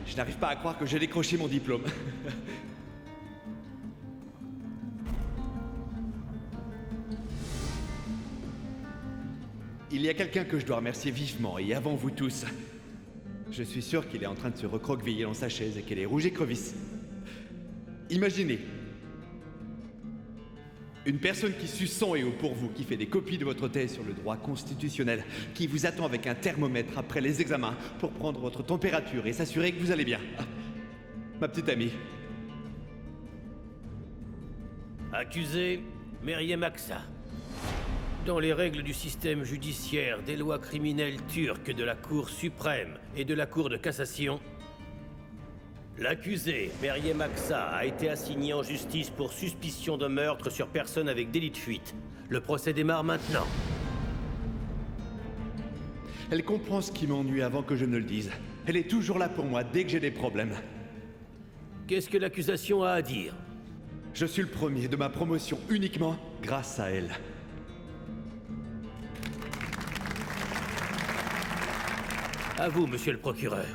Je n'arrive pas à croire que j'ai décroché mon diplôme. Il y a quelqu'un que je dois remercier vivement, et avant vous tous. Je suis sûr qu'il est en train de se recroqueviller dans sa chaise et qu'elle est rouge écrevisse. Imaginez. Une personne qui suce sang et eau pour vous, qui fait des copies de votre thèse sur le droit constitutionnel, qui vous attend avec un thermomètre après les examens pour prendre votre température et s'assurer que vous allez bien. Ma petite amie. Accusé, Meryem Aksa. Dans les règles du système judiciaire, des lois criminelles turques de la Cour suprême et de la Cour de cassation, l'accusé, Meryem Aksa, a été assigné en justice pour suspicion de meurtre sur personne avec délit de fuite. Le procès démarre maintenant. Elle comprend ce qui m'ennuie avant que je ne le dise. Elle est toujours là pour moi dès que j'ai des problèmes. Qu'est-ce que l'accusation a à dire? Je suis le premier de ma promotion uniquement grâce à elle. À vous, monsieur le procureur.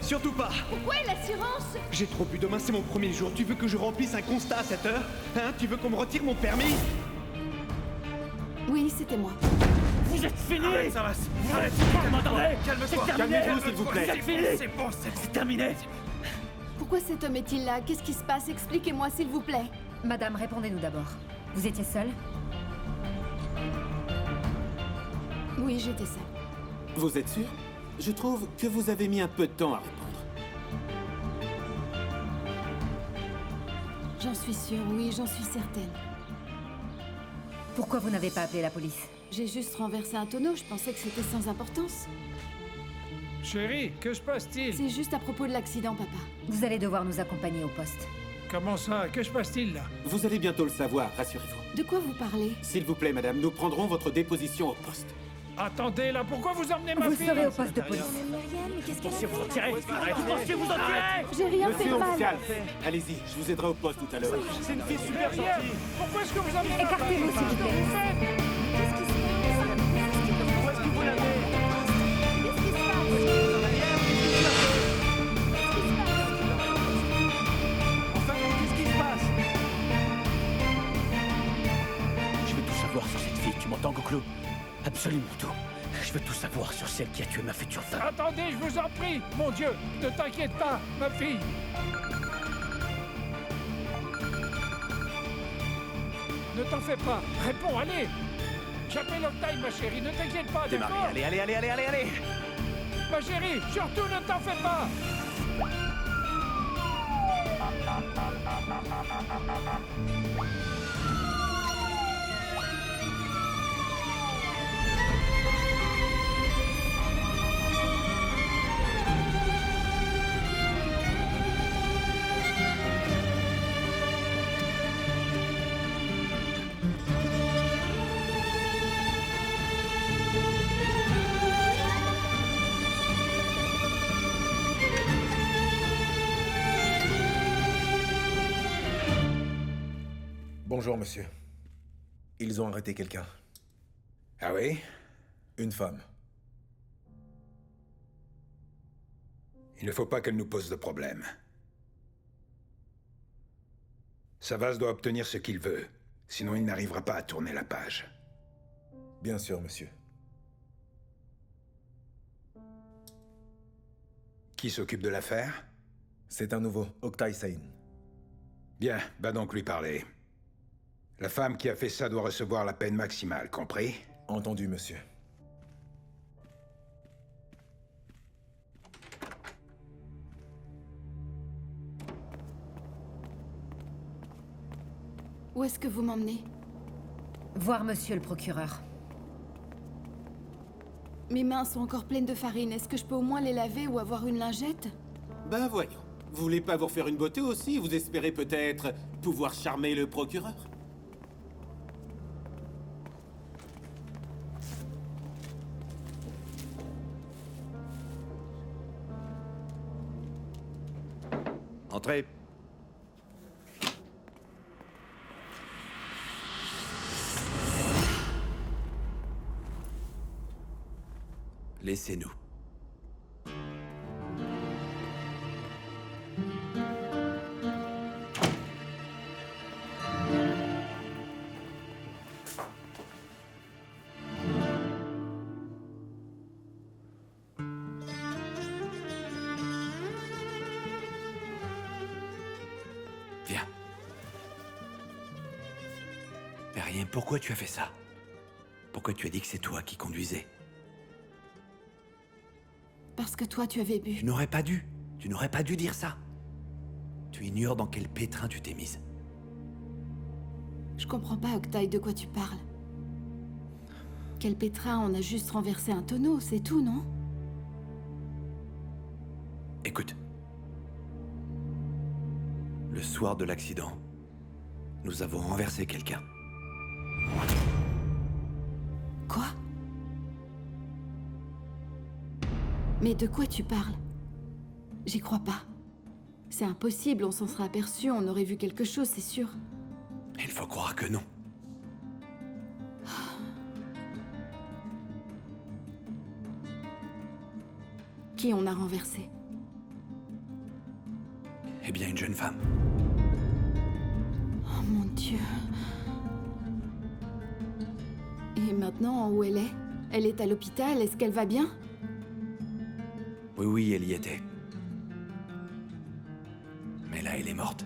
Surtout pas! Pourquoi l'assurance? J'ai trop bu, demain c'est mon premier jour. Tu veux que je remplisse un constat à cette heure? Hein? Tu veux qu'on me retire mon permis? Oui, c'était moi. Vous êtes fini! Arrête, ça va! Arrête! Vous m'entendez? Calme-toi! Calmez-vous, s'il vous plaît! C'est fini! C'est bon, C'est terminé! Pourquoi cet homme est-il là? Qu'est-ce qui se passe? Expliquez-moi, s'il vous plaît. Madame, répondez-nous d'abord. Vous étiez seule? Oui, j'étais seule. Vous êtes sûr? Je trouve que vous avez mis un peu de temps à répondre. J'en suis sûre, oui, j'en suis certaine. Pourquoi vous n'avez pas appelé la police? J'ai juste renversé un tonneau, je pensais que c'était sans importance. Chérie, que se passe-t-il? C'est juste à propos de l'accident, papa. Vous allez devoir nous accompagner au poste. Comment ça? Que se passe-t-il là? Vous allez bientôt le savoir, rassurez-vous. De quoi vous parlez? S'il vous plaît, madame, nous prendrons votre déposition au poste. Attendez là, pourquoi vous emmenez ma Vous fille? serez au poste de police. Pensez vous en tirer! Pensez vous en tirer! J'ai rien fait de Monsieur mal. official, allez-y, je vous aiderai au poste tout à l'heure. C'est une fille super Derrière. gentille! Pourquoi est-ce que vous emmenez ma Écartez-vous, s'il vous plaît. Où est-ce que vous l'avez? Enfin, qu'est-ce qui se passe? Je veux tout savoir sur cette fille, tu m'entends, Goklo? Absolument tout. Je veux tout savoir sur celle qui a tué ma future femme. Attendez, je vous en prie! Mon Dieu, ne t'inquiète pas, ma fille! Ne t'en fais pas! Réponds, allez! J'appelle Octave, ma chérie, ne t'inquiète pas, Démarrez, d'accord? allez! Ma chérie, surtout ne t'en fais pas! Bonjour, monsieur. Ils ont arrêté quelqu'un. Ah oui? Une femme. Il ne faut pas qu'elle nous pose de problème. Savas doit obtenir ce qu'il veut, sinon il n'arrivera pas à tourner la page. Bien sûr, monsieur. Qui s'occupe de l'affaire? C'est un nouveau, Oktay Sain. Bien, va donc lui parler. La femme qui a fait ça doit recevoir la peine maximale, compris? Entendu, monsieur. Où est-ce que vous m'emmenez? Voir monsieur le procureur. Mes mains sont encore pleines de farine. Est-ce que je peux au moins les laver ou avoir une lingette? Ben voyons. Vous voulez pas vous refaire une beauté aussi? Vous espérez peut-être pouvoir charmer le procureur? Entrez. Laissez-nous. Viens. Meriem, pourquoi tu as fait ça? Pourquoi tu as dit que c'est toi qui conduisais? Parce que toi, tu avais bu. Tu n'aurais pas dû. Tu n'aurais pas dû dire ça. Tu ignores dans quel pétrin tu t'es mise. Je comprends pas, Oktay, de quoi tu parles. Quel pétrin, on a juste renversé un tonneau, c'est tout, non? Écoute. Le soir de l'accident, nous avons renversé quelqu'un. Quoi? Mais de quoi tu parles? J'y crois pas. C'est impossible, on s'en serait aperçu, on aurait vu quelque chose, c'est sûr. Il faut croire que non. Qui on a renversé? Eh bien, une jeune femme. Oh mon Dieu. Et maintenant, où elle est? Elle est à l'hôpital, est-ce qu'elle va bien? Oui, oui, elle y était. Mais là, elle est morte.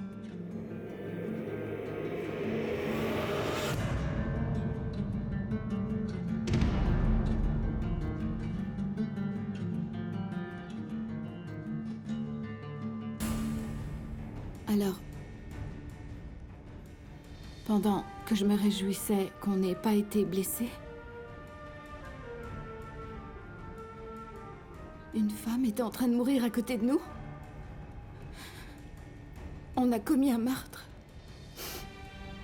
Alors, pendant que je me réjouissais qu'on n'ait pas été blessé, une femme était en train de mourir à côté de nous. On a commis un meurtre.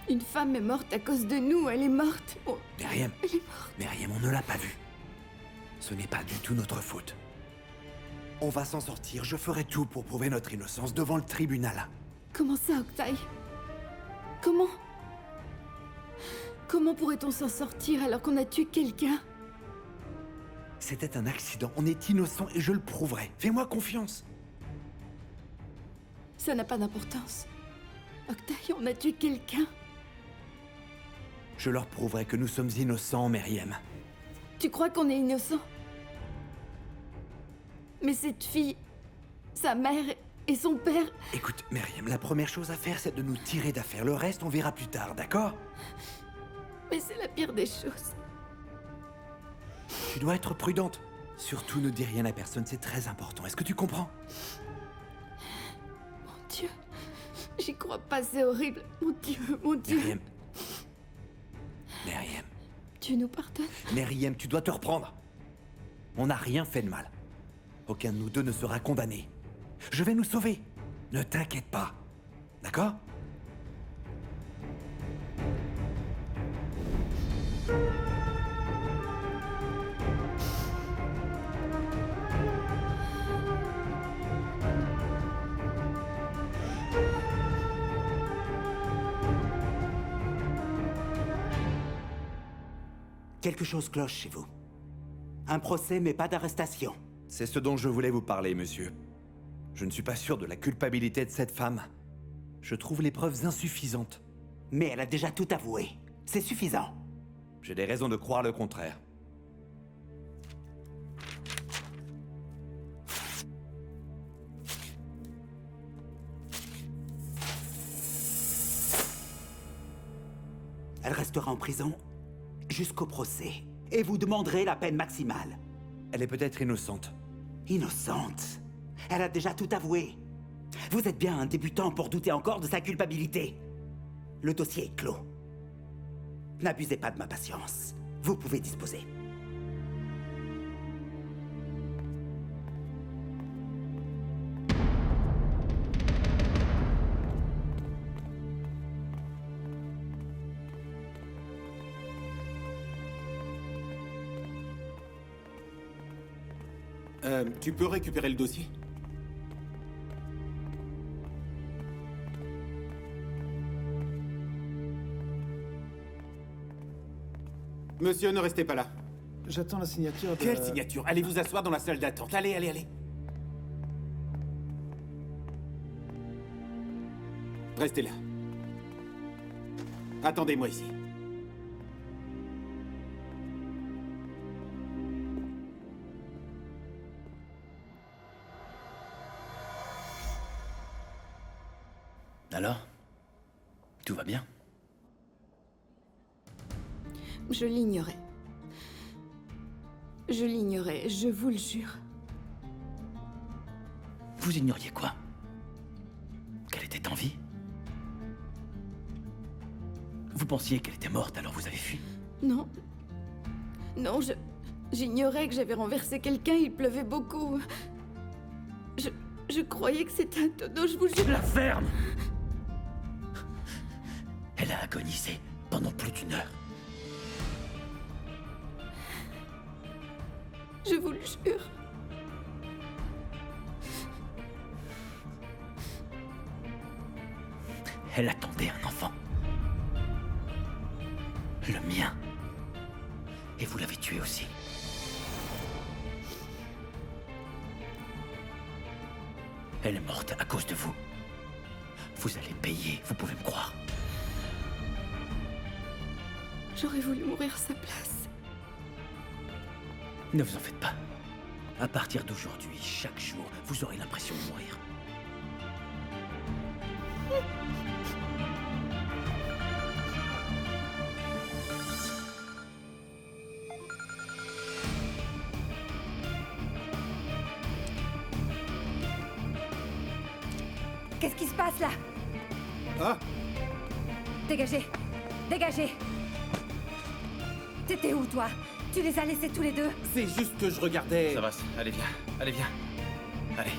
Une femme est morte à cause de nous, elle est morte. Oh, Meriem, elle est morte. Meriem, on ne l'a pas vue. Ce n'est pas du tout notre faute. On va s'en sortir, je ferai tout pour prouver notre innocence devant le tribunal. Comment ça, Oktay? Comment? Comment pourrait-on s'en sortir alors qu'on a tué quelqu'un? C'était un accident, on est innocent et je le prouverai. Fais-moi confiance. Ça n'a pas d'importance. Oktay, on a tué quelqu'un. Je leur prouverai que nous sommes innocents, Meriem. Tu crois qu'on est innocent? Mais cette fille, sa mère et son père... Écoute, Meriem, la première chose à faire, c'est de nous tirer d'affaire. Le reste, on verra plus tard, d'accord? Mais c'est la pire des choses. Tu dois être prudente. Surtout, ne dis rien à personne, c'est très important. Est-ce que tu comprends? Mon Dieu, j'y crois pas, c'est horrible. Mon Dieu, mon Dieu. Meriem. Meriem. Tu nous pardonnes? Meriem, tu dois te reprendre. On n'a rien fait de mal. Aucun de nous deux ne sera condamné. Je vais nous sauver. Ne t'inquiète pas. D'accord? Quelque chose cloche chez vous. Un procès, mais pas d'arrestation. C'est ce dont je voulais vous parler, monsieur. Je ne suis pas sûr de la culpabilité de cette femme. Je trouve les preuves insuffisantes. Mais elle a déjà tout avoué. C'est suffisant. J'ai des raisons de croire le contraire. Elle restera en prison jusqu'au procès. Et vous demanderez la peine maximale. Elle est peut-être innocente. Innocente. Elle a déjà tout avoué. Vous êtes bien un débutant pour douter encore de sa culpabilité. Le dossier est clos. N'abusez pas de ma patience. Vous pouvez disposer. Tu peux récupérer le dossier? Monsieur, ne restez pas là. J'attends la signature de... Quelle signature? Allez vous asseoir dans la salle d'attente. Allez, allez, allez. Restez là. Attendez-moi ici. Alors? Tout va bien? Je l'ignorais. Je l'ignorais, je vous le jure. Vous ignoriez quoi? Qu'elle était en vie? Vous pensiez qu'elle était morte, alors vous avez fui? Non. Non, j'ignorais que j'avais renversé quelqu'un, il pleuvait beaucoup. Je croyais que c'était un tonneau, je vous jure. La ferme! Elle a agonisé pendant plus d'1 heure. Je vous le jure. Elle attendait un enfant. Le mien. Et vous l'avez tué aussi. Elle est morte à cause de vous. Vous allez payer, vous pouvez me croire. J'aurais voulu mourir à sa place. Ne vous en faites pas. À partir d'aujourd'hui, chaque jour, vous aurez l'impression de mourir. Qu'est-ce qui se passe là? Ah! Dégagez! Dégagez! T'étais où, toi? Tu les as laissés tous les deux? C'est juste que je regardais... Ça va, allez viens, allez viens. Allez.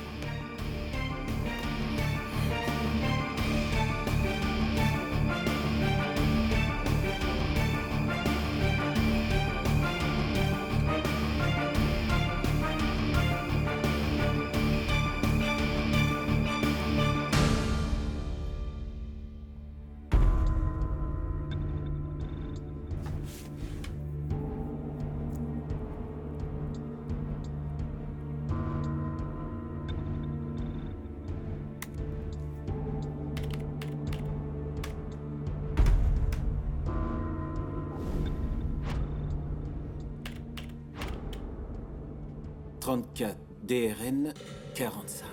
« 34 DRN 45.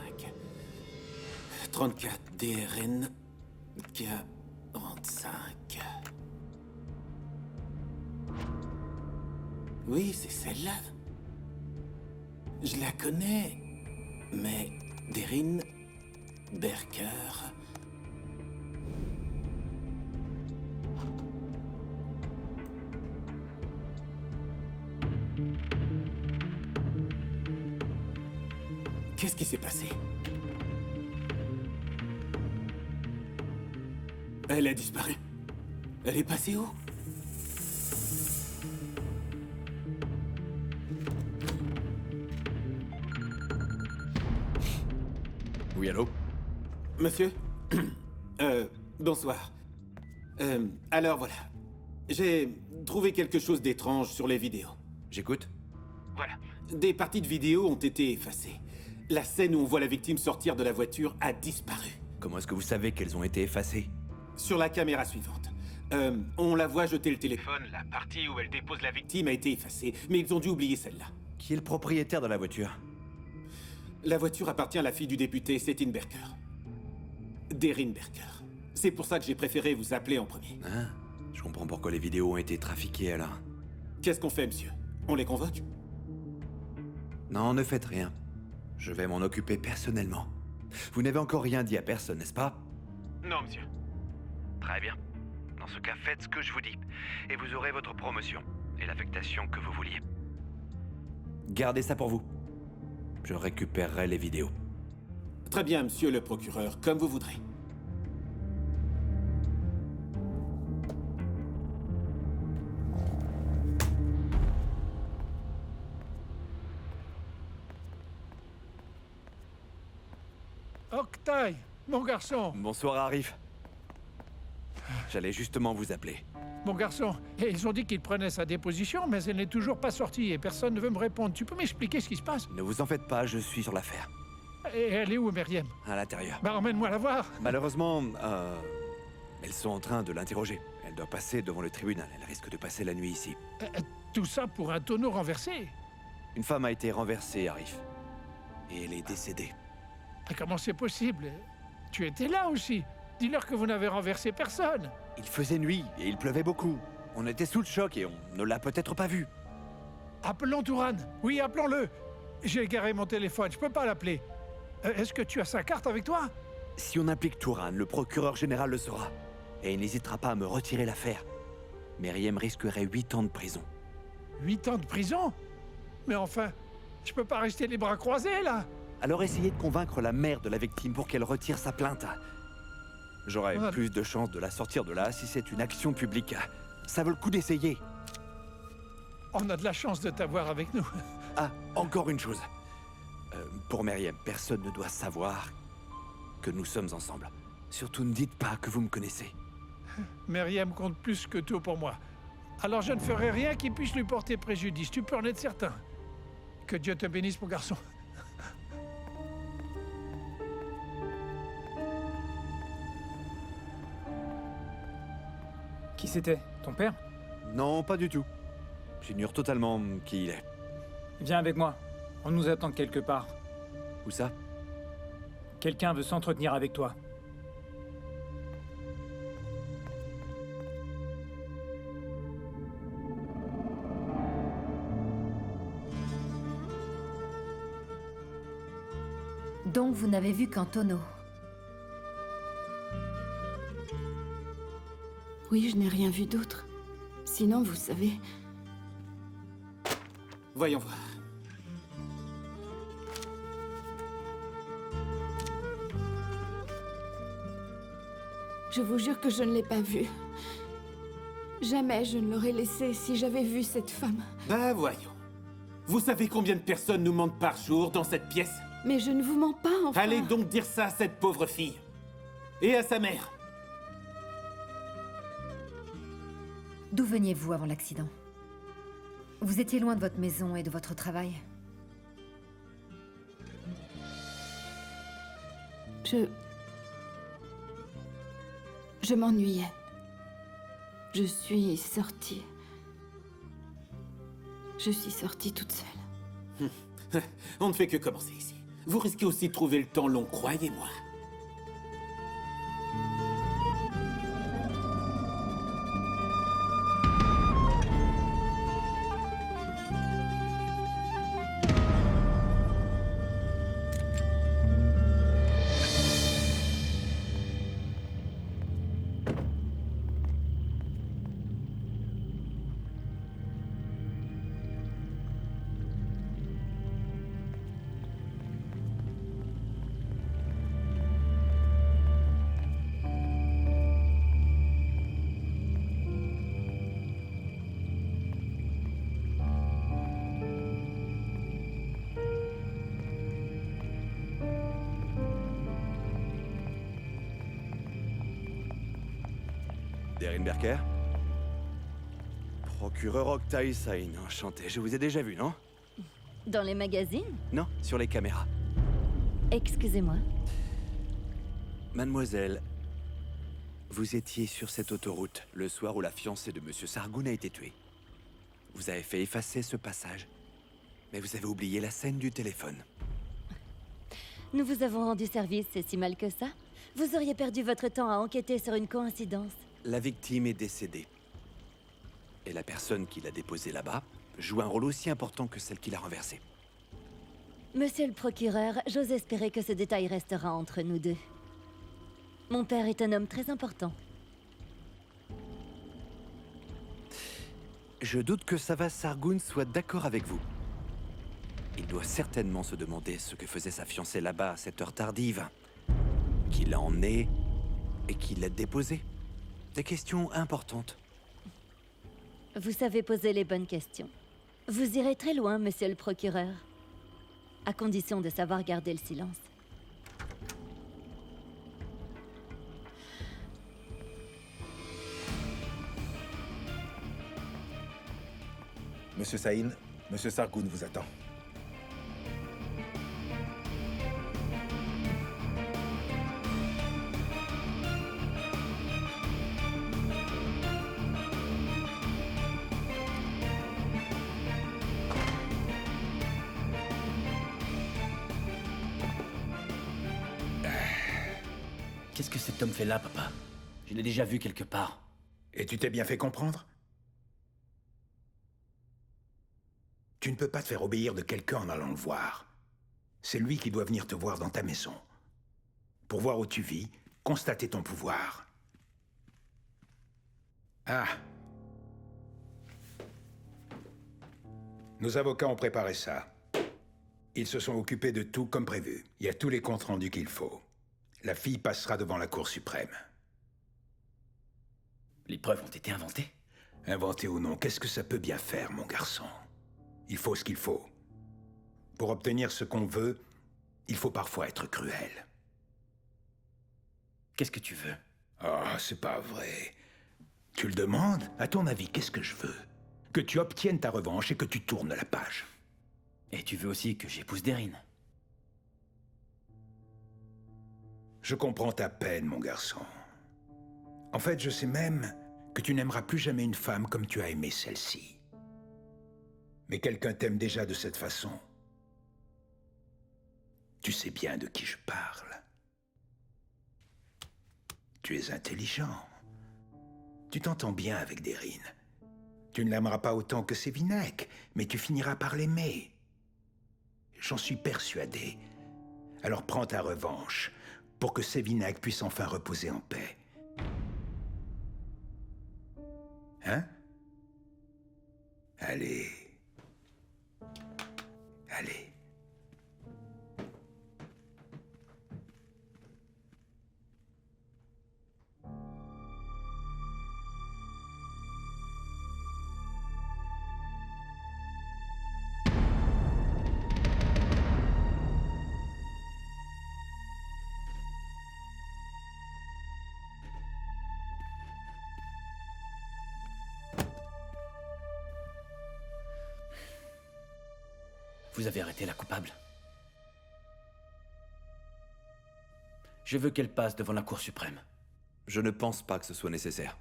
34 DRN 45. Oui, c'est celle-là. Je la connais. Mais Derin Berker... Qu'est-ce qui s'est passé? Elle a disparu. Elle est passée où? Oui, allô? Monsieur? Bonsoir. Alors voilà. J'ai trouvé quelque chose d'étrange sur les vidéos. J'écoute. Voilà. Des parties de vidéos ont été effacées. La scène où on voit la victime sortir de la voiture a disparu. Comment est-ce que vous savez qu'elles ont été effacées? Sur la caméra suivante. On la voit jeter le téléphone. La partie où elle dépose la victime a été effacée, mais ils ont dû oublier celle-là. Qui est le propriétaire de la voiture? La voiture appartient à la fille du député, Setin Berker. Derin Berker. C'est pour ça que j'ai préféré vous appeler en premier. Ah, je comprends pourquoi les vidéos ont été trafiquées alors. Qu'est-ce qu'on fait, monsieur? On les convoque? Non, ne faites rien. Je vais m'en occuper personnellement. Vous n'avez encore rien dit à personne, n'est-ce pas? Non, monsieur. Très bien. Dans ce cas, faites ce que je vous dis. Et vous aurez votre promotion. Et l'affectation que vous vouliez. Gardez ça pour vous. Je récupérerai les vidéos. Très bien, monsieur le procureur, comme vous voudrez. Octaï, mon garçon. Bonsoir, Arif. J'allais justement vous appeler. Mon garçon, et ils ont dit qu'ils prenaient sa déposition, mais elle n'est toujours pas sortie et personne ne veut me répondre. Tu peux m'expliquer ce qui se passe? Ne vous en faites pas, je suis sur l'affaire. Et elle est où, Meriem? À l'intérieur. Bah, emmène-moi la voir. Malheureusement, elles sont en train de l'interroger. Elle doit passer devant le tribunal. Elle risque de passer la nuit ici. Tout ça pour un tonneau renversé. Une femme a été renversée, Arif. Et elle est décédée. Comment c'est possible? Tu étais là aussi. Dis-leur que vous n'avez renversé personne. Il faisait nuit et il pleuvait beaucoup. On était sous le choc et on ne l'a peut-être pas vu. Appelons Touran. Oui, appelons-le. J'ai garé mon téléphone, je peux pas l'appeler. Est-ce que tu as sa carte avec toi? Si on implique Touran, le procureur général le saura. Et il n'hésitera pas à me retirer l'affaire. Meriem risquerait 8 ans de prison. 8 ans de prison? Mais enfin, je peux pas rester les bras croisés, là. Alors essayez de convaincre la mère de la victime pour qu'elle retire sa plainte. J'aurai plus de chances de la sortir de là si c'est une action publique. Ça vaut le coup d'essayer. On a de la chance de t'avoir avec nous. Ah, encore une chose. Pour Meriem, personne ne doit savoir que nous sommes ensemble. Surtout ne dites pas que vous me connaissez. Meriem compte plus que tout pour moi. Alors je ne ferai rien qui puisse lui porter préjudice. Tu peux en être certain. Que Dieu te bénisse, mon garçon. Qui c'était? Ton père? Non, pas du tout. J'ignore totalement qui il est. Viens avec moi. On nous attend quelque part. Où ça? Quelqu'un veut s'entretenir avec toi. Donc vous n'avez vu qu'un tonneau. Oui, je n'ai rien vu d'autre. Sinon, vous savez... Voyons voir. Je vous jure que je ne l'ai pas vu. Jamais je ne l'aurais laissé si j'avais vu cette femme. Bah voyons. Vous savez combien de personnes nous mentent par jour dans cette pièce? Mais je ne vous mens pas, enfin. Allez donc dire ça à cette pauvre fille. Et à sa mère. D'où veniez-vous avant l'accident? Vous étiez loin de votre maison et de votre travail? Je m'ennuyais. Je suis sortie. Je suis sortie toute seule. On ne fait que commencer ici. Vous risquez aussi de trouver le temps long, croyez-moi. Derin Berker? Procureur Octai Sain, enchanté. Je vous ai déjà vu, non? Dans les magazines? Non, sur les caméras. Excusez-moi. Mademoiselle, vous étiez sur cette autoroute le soir où la fiancée de Monsieur Sargoon a été tuée. Vous avez fait effacer ce passage, mais vous avez oublié la scène du téléphone. Nous vous avons rendu service, c'est si mal que ça? Vous auriez perdu votre temps à enquêter sur une coïncidence. La victime est décédée. Et la personne qui l'a déposée là-bas joue un rôle aussi important que celle qui l'a renversée. Monsieur le procureur, j'ose espérer que ce détail restera entre nous deux. Mon père est un homme très important. Je doute que Savas Sargoon soit d'accord avec vous. Il doit certainement se demander ce que faisait sa fiancée là-bas à cette heure tardive. Qui l'a emmenée et qui l'a déposée. Des questions importantes. Vous savez poser les bonnes questions. Vous irez très loin, monsieur le procureur. À condition de savoir garder le silence. Monsieur Sain, Monsieur Sargoon vous attend. Qu'est-ce que cet homme fait là, papa? Je l'ai déjà vu quelque part. Et tu t'es bien fait comprendre? Tu ne peux pas te faire obéir de quelqu'un en allant le voir. C'est lui qui doit venir te voir dans ta maison. Pour voir où tu vis, constater ton pouvoir. Ah. Nos avocats ont préparé ça. Ils se sont occupés de tout comme prévu. Il y a tous les comptes rendus qu'il faut. La fille passera devant la Cour suprême. Les preuves ont été inventées? Inventées ou non, qu'est-ce que ça peut bien faire, mon garçon? Il faut ce qu'il faut. Pour obtenir ce qu'on veut, il faut parfois être cruel. Qu'est-ce que tu veux? Oh, c'est pas vrai. Tu le demandes? À ton avis, qu'est-ce que je veux? Que tu obtiennes ta revanche et que tu tournes la page. Et tu veux aussi que j'épouse Deryn? Je comprends ta peine, mon garçon. En fait, je sais même que tu n'aimeras plus jamais une femme comme tu as aimé celle-ci. Mais quelqu'un t'aime déjà de cette façon. Tu sais bien de qui je parle. Tu es intelligent. Tu t'entends bien avec Deryn. Tu ne l'aimeras pas autant que Sévinac, mais tu finiras par l'aimer. J'en suis persuadé. Alors prends ta revanche, pour que Sévinac puisse enfin reposer en paix. Hein? Allez. Allez. Vous avez arrêté la coupable. Je veux qu'elle passe devant la Cour suprême. Je ne pense pas que ce soit nécessaire.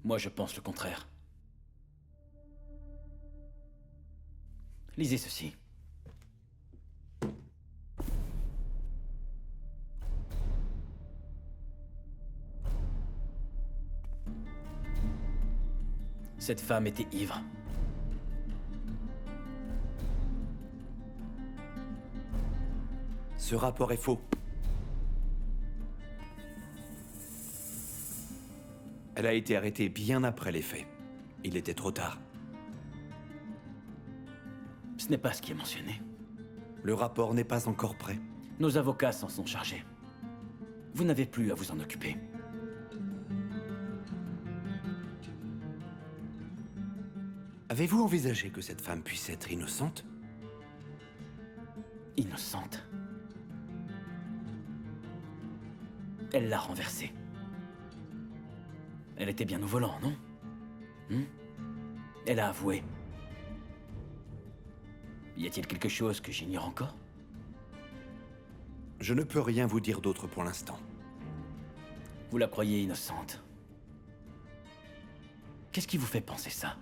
Moi, je pense le contraire. Lisez ceci. Cette femme était ivre. Ce rapport est faux. Elle a été arrêtée bien après les faits. Il était trop tard. Ce n'est pas ce qui est mentionné. Le rapport n'est pas encore prêt. Nos avocats s'en sont chargés. Vous n'avez plus à vous en occuper. Avez-vous envisagé que cette femme puisse être innocente? Innocente? Elle l'a renversée. Elle était bien au volant, non? Elle a avoué. Y a-t-il quelque chose que j'ignore encore? Je ne peux rien vous dire d'autre pour l'instant. Vous la croyez innocente. Qu'est-ce qui vous fait penser ça?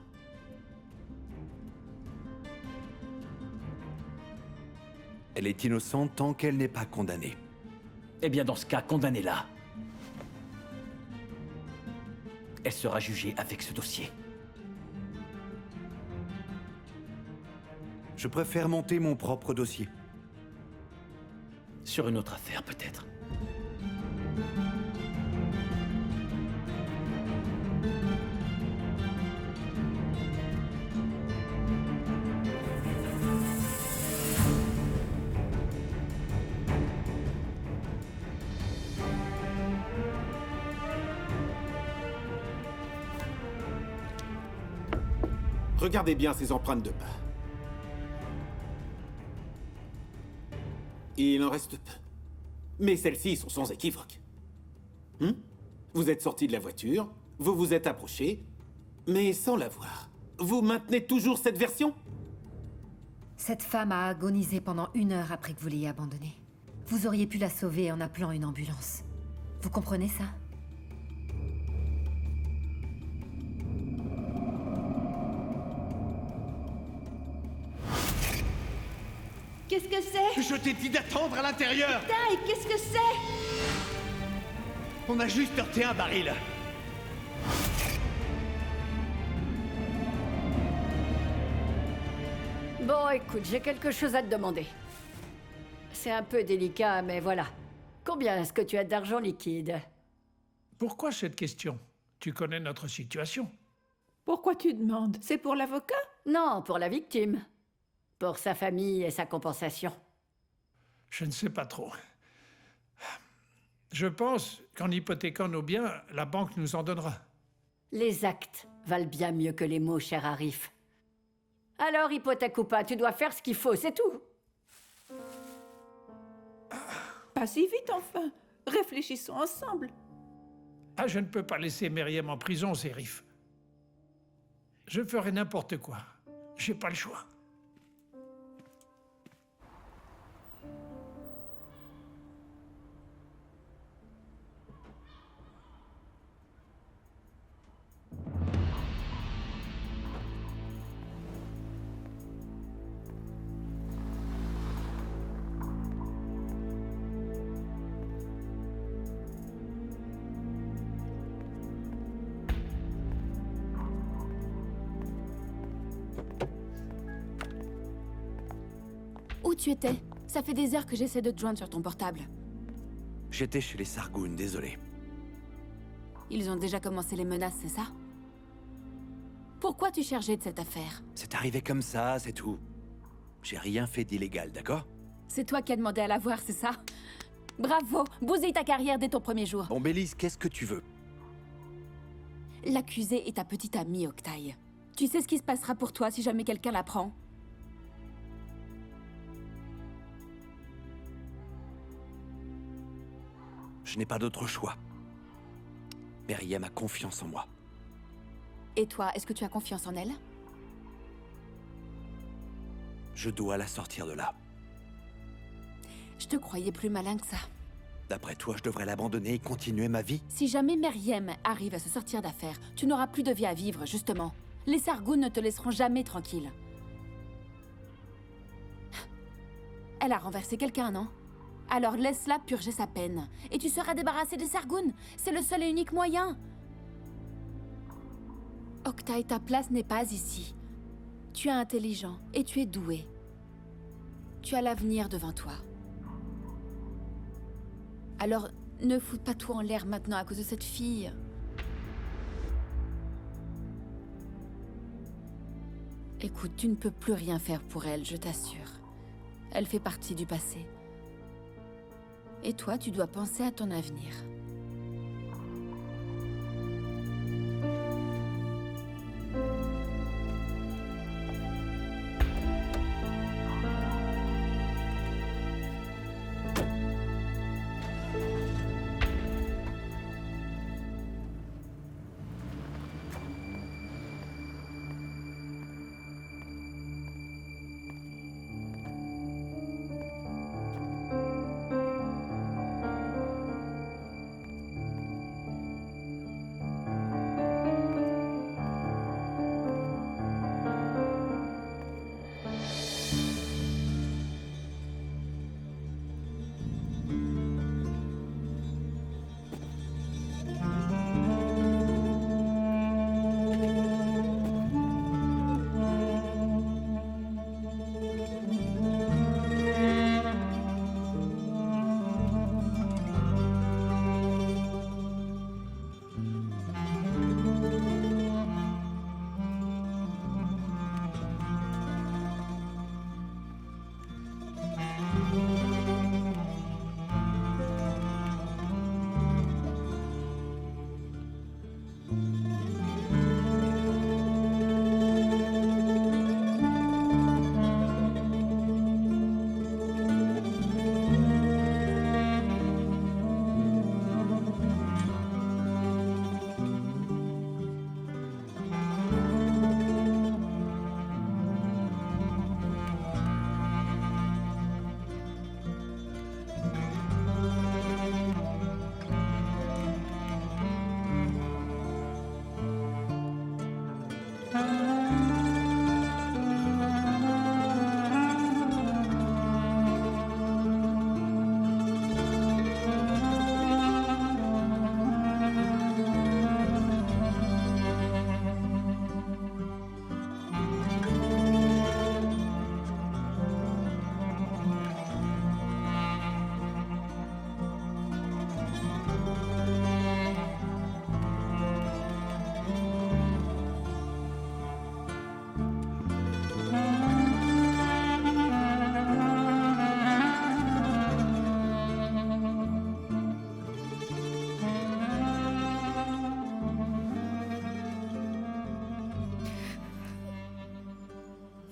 Elle est innocente tant qu'elle n'est pas condamnée. Eh bien, dans ce cas, condamnez-la. Elle sera jugée avec ce dossier. Je préfère monter mon propre dossier. Sur une autre affaire, peut-être. Regardez bien ces empreintes de pas. Il en reste peu. Mais celles-ci sont sans équivoque. Vous êtes sorti de la voiture, vous vous êtes approché, mais sans la voir. Vous maintenez toujours cette version? Cette femme a agonisé pendant 1 heure après que vous l'ayez abandonnée. Vous auriez pu la sauver en appelant une ambulance. Vous comprenez ça? Qu'est-ce que c'est? Je t'ai dit d'attendre à l'intérieur! Taille, qu'est-ce que c'est? On a juste heurté un baril. Bon, écoute, j'ai quelque chose à te demander. C'est un peu délicat, mais voilà. Combien est-ce que tu as d'argent liquide? Pourquoi cette question? Tu connais notre situation. Pourquoi tu demandes? C'est pour l'avocat? Non, pour la victime. Pour sa famille et sa compensation. Je ne sais pas trop. Je pense qu'en hypothéquant nos biens, la banque nous en donnera. Les actes valent bien mieux que les mots, cher Arif. Alors, hypothèque ou pas, tu dois faire ce qu'il faut, c'est tout. Pas si vite, enfin. Réfléchissons ensemble. Ah, je ne peux pas laisser Myriam en prison, Zérif. Je ferai n'importe quoi. J'ai pas le choix. Où tu étais? Ça fait des heures que j'essaie de te joindre sur ton portable. J'étais chez les Sargoon, désolé. Ils ont déjà commencé les menaces, c'est ça? Pourquoi tu chargeais de cette affaire? C'est arrivé comme ça, c'est tout. J'ai rien fait d'illégal, d'accord? C'est toi qui as demandé à la voir, c'est ça? Bravo! Bousille ta carrière dès ton premier jour. Bon, Bélise, qu'est-ce que tu veux? L'accusé est ta petite amie, Octaï. Tu sais ce qui se passera pour toi si jamais quelqu'un l'apprend? Je n'ai pas d'autre choix. Myriam a confiance en moi. Et toi, est-ce que tu as confiance en elle? Je dois la sortir de là. Je te croyais plus malin que ça. D'après toi, je devrais l'abandonner et continuer ma vie? Si jamais Myriam arrive à se sortir d'affaire, tu n'auras plus de vie à vivre, justement. Les Sargoon ne te laisseront jamais tranquille. Elle a renversé quelqu'un, non? Alors laisse-la purger sa peine. Et tu seras débarrassé des Sargoon. C'est le seul et unique moyen. Octaï, ta place n'est pas ici. Tu es intelligent et tu es doué. Tu as l'avenir devant toi. Alors, ne fous pas tout en l'air maintenant à cause de cette fille. Écoute, tu ne peux plus rien faire pour elle, je t'assure. Elle fait partie du passé. Et toi, tu dois penser à ton avenir.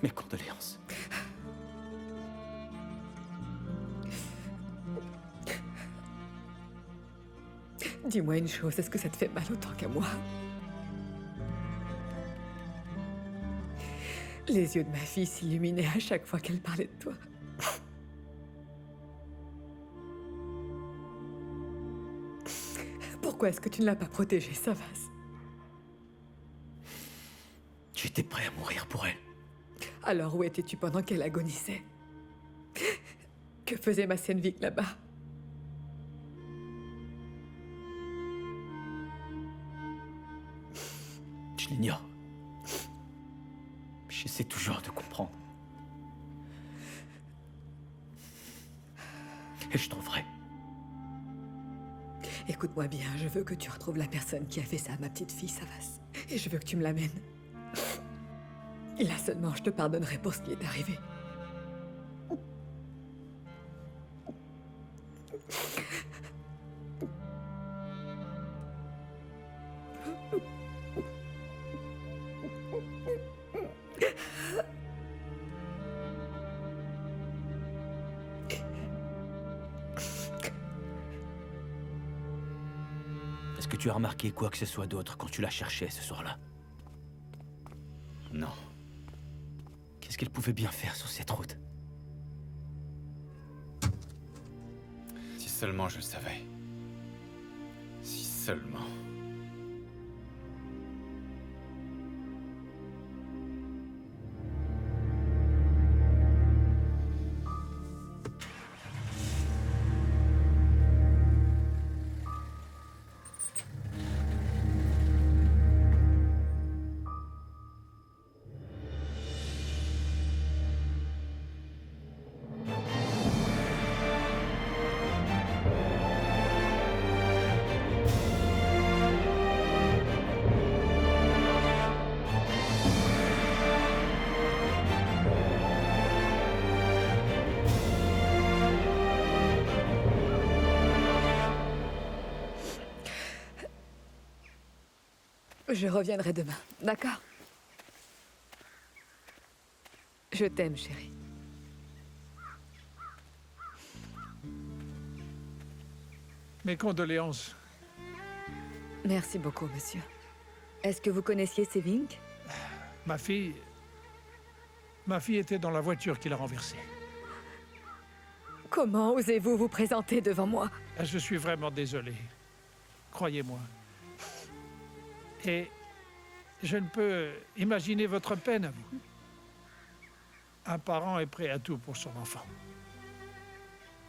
Mes condoléances. Dis-moi une chose, est-ce que ça te fait mal autant qu'à moi? Les yeux de ma fille s'illuminaient à chaque fois qu'elle parlait de toi. Pourquoi est-ce que tu ne l'as pas protégée, Savas? J'étais prêt à mourir pour elle. Alors où étais-tu pendant qu'elle agonisait? Que faisait ma Senvik là-bas? Je l'ignore. J'essaie toujours de comprendre. Et je t'en ferai. Écoute-moi bien, je veux que tu retrouves la personne qui a fait ça à ma petite fille, Savas. Et je veux que tu me l'amènes. Là seulement, je te pardonnerai pour ce qui est arrivé. Est-ce que tu as remarqué quoi que ce soit d'autre quand tu la cherchais ce soir-là? Non. Qu'est-ce qu'elle pouvait bien faire sur cette route? Si seulement je savais. Si seulement. Je reviendrai demain, d'accord? Je t'aime, chérie. Mes condoléances. Merci beaucoup, monsieur. Est-ce que vous connaissiez Sevink? Ma fille était dans la voiture qui l'a renversée. Comment osez-vous vous présenter devant moi? Je suis vraiment désolé. Croyez-moi. Et je ne peux imaginer votre peine à vous. Un parent est prêt à tout pour son enfant.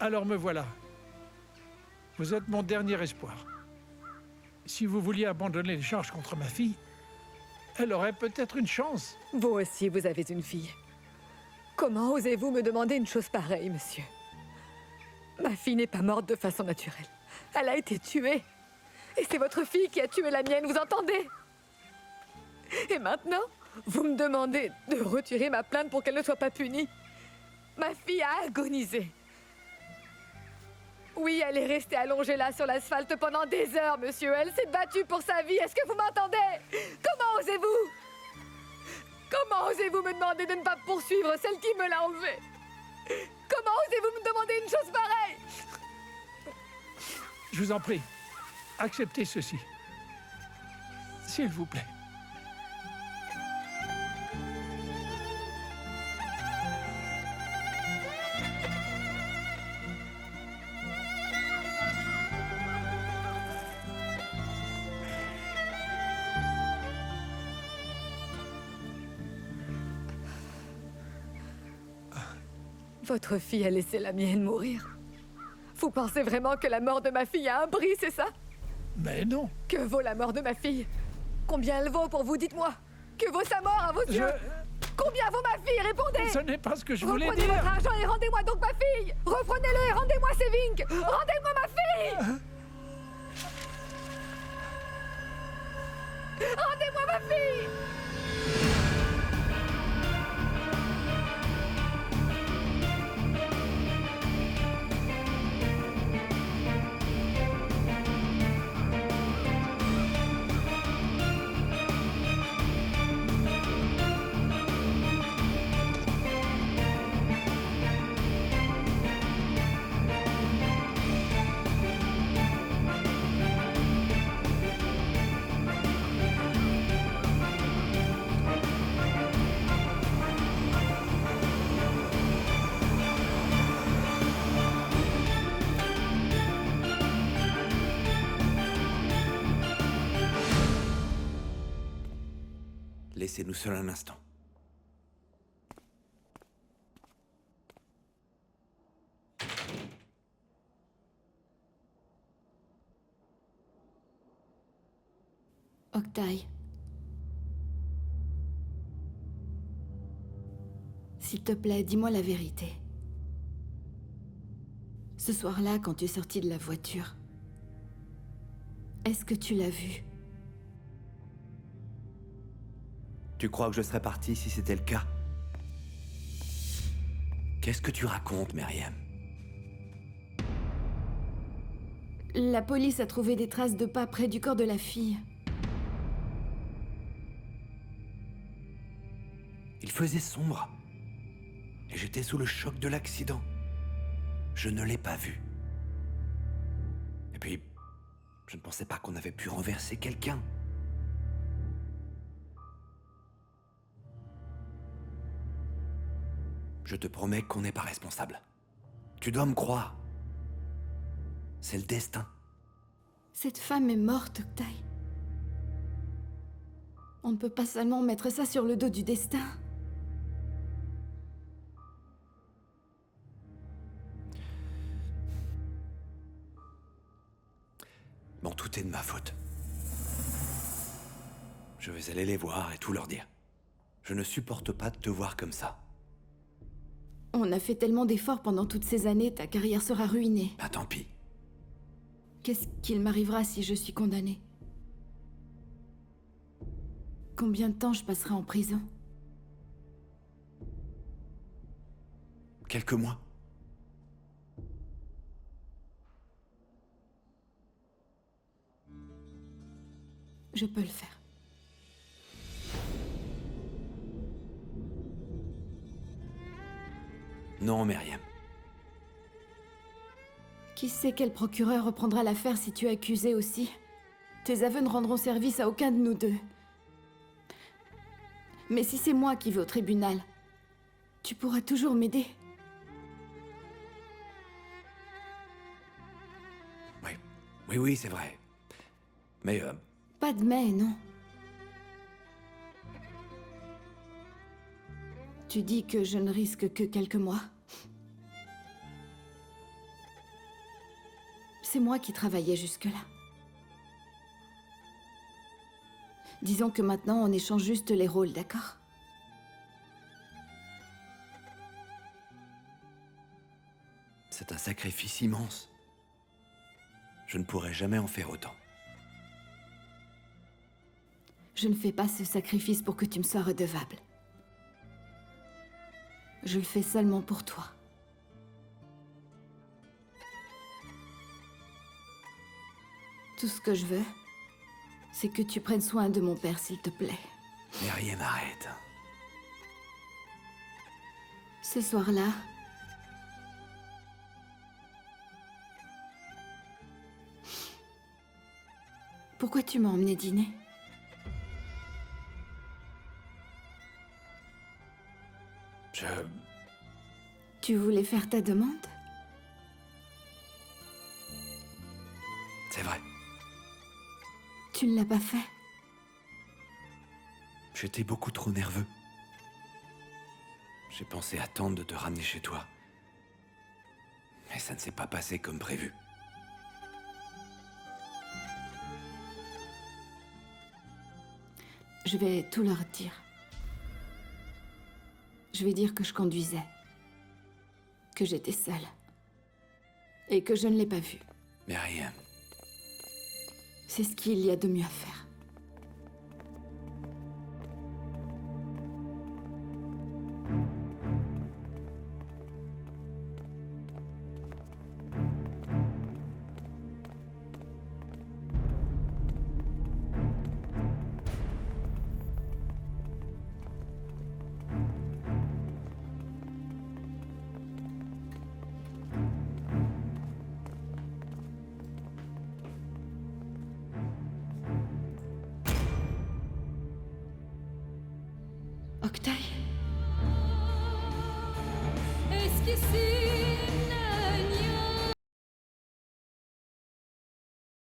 Alors me voilà. Vous êtes mon dernier espoir. Si vous vouliez abandonner les charges contre ma fille, elle aurait peut-être une chance. Vous aussi, vous avez une fille. Comment osez-vous me demander une chose pareille, monsieur? Ma fille n'est pas morte de façon naturelle. Elle a été tuée. Et c'est votre fille qui a tué la mienne, vous entendez? Et maintenant, vous me demandez de retirer ma plainte pour qu'elle ne soit pas punie. Ma fille a agonisé. Oui, elle est restée allongée là sur l'asphalte pendant des heures, monsieur. Elle s'est battue pour sa vie. Est-ce que vous m'entendez? Comment osez-vous? Comment osez-vous me demander de ne pas poursuivre celle qui me l'a enlevée? Comment osez-vous me demander une chose pareille? Je vous en prie, acceptez ceci. S'il vous plaît. Votre fille a laissé la mienne mourir. Vous pensez vraiment que la mort de ma fille a un prix, c'est ça? Mais non. Que vaut la mort de ma fille? Combien elle vaut pour vous, dites-moi? Que vaut sa mort à vos yeux? Combien vaut ma fille? Répondez! Ce n'est pas ce que je voulais Reprenez dire. votre argent et rendez-moi donc ma fille! Reprenez-le et rendez-moi Sevink! Rendez-moi ma fille! Rendez-moi ma fille! Laissez-nous seuls un instant. Octaï. S'il te plaît, dis-moi la vérité. Ce soir-là, quand tu es sorti de la voiture, est-ce que tu l'as vu? Tu crois que je serais parti si c'était le cas? Qu'est-ce que tu racontes, Myriam? La police a trouvé des traces de pas près du corps de la fille. Il faisait sombre. Et j'étais sous le choc de l'accident. Je ne l'ai pas vu. Et puis, je ne pensais pas qu'on avait pu renverser quelqu'un. Je te promets qu'on n'est pas responsable. Tu dois me croire. C'est le destin. Cette femme est morte, Octaï. On ne peut pas seulement mettre ça sur le dos du destin. Bon, tout est de ma faute. Je vais aller les voir et tout leur dire. Je ne supporte pas de te voir comme ça. On a fait tellement d'efforts pendant toutes ces années, ta carrière sera ruinée. Bah tant pis. Qu'est-ce qu'il m'arrivera si je suis condamnée? Combien de temps je passerai en prison? Quelques mois. Je peux le faire. Non, Myriam. Qui sait quel procureur reprendra l'affaire si tu es accusé aussi? Tes aveux ne rendront service à aucun de nous deux. Mais si c'est moi qui vais au tribunal, tu pourras toujours m'aider. Oui, c'est vrai. Mais, Pas de mais, non. Tu dis que je ne risque que quelques mois. C'est moi qui travaillais jusque-là. Disons que maintenant, on échange juste les rôles, d'accord? c'est un sacrifice immense. Je ne pourrai jamais en faire autant. Je ne fais pas ce sacrifice pour que tu me sois redevable. Je le fais seulement pour toi. Tout ce que je veux, c'est que tu prennes soin de mon père, s'il te plaît. Myriam, arrête. Ce soir-là, pourquoi tu m'as emmené dîner? Tu voulais faire ta demande? C'est vrai. Tu ne l'as pas fait? J'étais beaucoup trop nerveux. J'ai pensé attendre de te ramener chez toi. Mais ça ne s'est pas passé comme prévu. Je vais tout leur dire. Je vais dire que je conduisais. Que j'étais seule. Et que je ne l'ai pas vu. Myriam. C'est ce qu'il y a de mieux à faire. Octave? Est-ce qu'ici